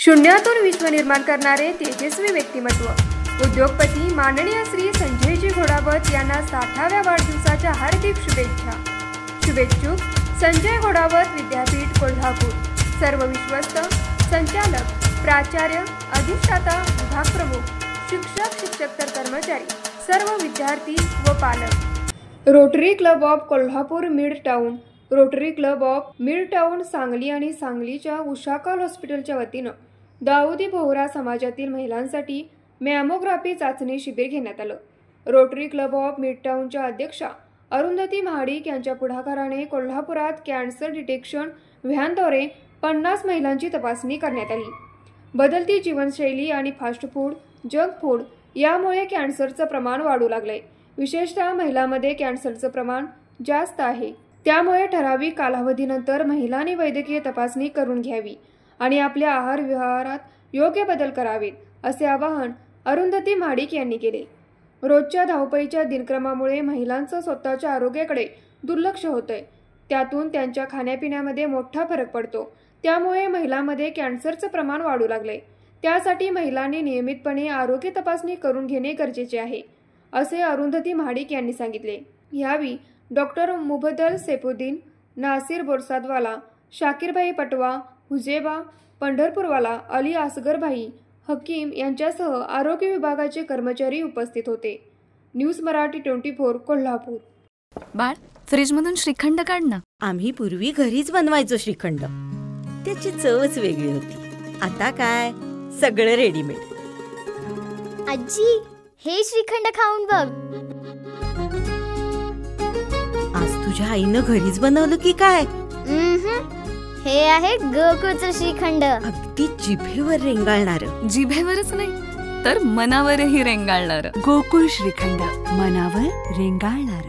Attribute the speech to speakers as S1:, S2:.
S1: शून्यातून विश्व निर्माण करणारे तेजस्वी व्यक्तिमत्व उद्योगपती माननीय श्री संजयजी घोडावत यांना 60व्या वाढदिवसाच्या हार्दिक शुभेच्छा। शुभेच्छुक संजय घोडावत विद्यापीठ कोल्हापूर, सर्व विश्वस्त, संचालक, प्राचार्य, अधिष्ठाता, विभाग प्रमुख, शिक्षक, शिक्षकेतर कर्मचारी, सर्व विद्यार्थी व पालक। Rotary club of Kolhapur mid town, rotary club of mid town Sangli आणि सांगलीच्या उषाकाल हॉस्पिटलच्या वतीनं दाऊदी बोहरा समाजातील महिलांसाठी मॅमोग्राफी चाचणी शिबिर घेण्यात आलं। रोटरी क्लब ऑफ मिड टाउनच्या अध्यक्षा अरुंधती महाडिक यांच्या पुढाकाराने कोल्हापुरात कॅन्सर डिटेक्शन व्हॅनद्वारे 50 महिलांची तपासणी करण्यात आली। बदलती जीवनशैली आणि फास्ट फूड, जंक फूड यामुळे कॅन्सरचं प्रमाण वाढू लागलंय। विशेषतः महिलांमध्ये कॅन्सरचं प्रमाण जास्त आहे, त्यामुळे ठराविक कालावधीनंतर महिलांनी वैद्यकीय तपासणी करून घ्यावी आणि आपल्या आहार विहारात योग्य बदल करावेत, असे आवाहन अरुंधती महाडिक यांनी केले। रोजच्या धावपळीच्या दिनक्रमामुळे महिलांचं स्वतःच्या आरोग्याकडे दुर्लक्ष होतंय, त्यातून त्यांच्या खाण्यापिण्यामध्ये मोठा फरक पडतो, त्यामुळे महिलांमध्ये कॅन्सरचं प्रमाण वाढू लागलंय। त्यासाठी महिलांनी नियमितपणे आरोग्य तपासणी करून घेणे गरजेचे आहे, असे अरुंधती महाडिक यांनी सांगितले। यावेळी डॉक्टर मुबदल सैफुद्दीन, नासिर बोरसादवाला, शाकीरभाई पटवा, हुजेबा पंढरपूरवाला, अली असगरभाई, हकीम यांच्यासह आरोग्य विभागाचे कर्मचारी उपस्थित होते। न्यूज मराठी 24 कोल्हापूर।
S2: बाळ, फ्रीजमधून श्रीखंड काढ ना।
S3: आम्ही पूर्वी घरीच बनवायचो श्रीखंड, त्याची चवच वेगळी होती। आता काय सगळं रेडीमेड।
S4: आजी, हे श्रीखंड खाऊन बघ।
S3: आज तुझ्या आईनं घरीच बनवलं की काय?
S4: हे आहे गोकुळचं श्रीखंड,
S3: अगदी जिभेवर रेंगाळणार।
S2: जिभेवरच नाही तर मनावरही रेंगाळणार।
S5: गोकुळ श्रीखंड, मनावर रेंगाळणार।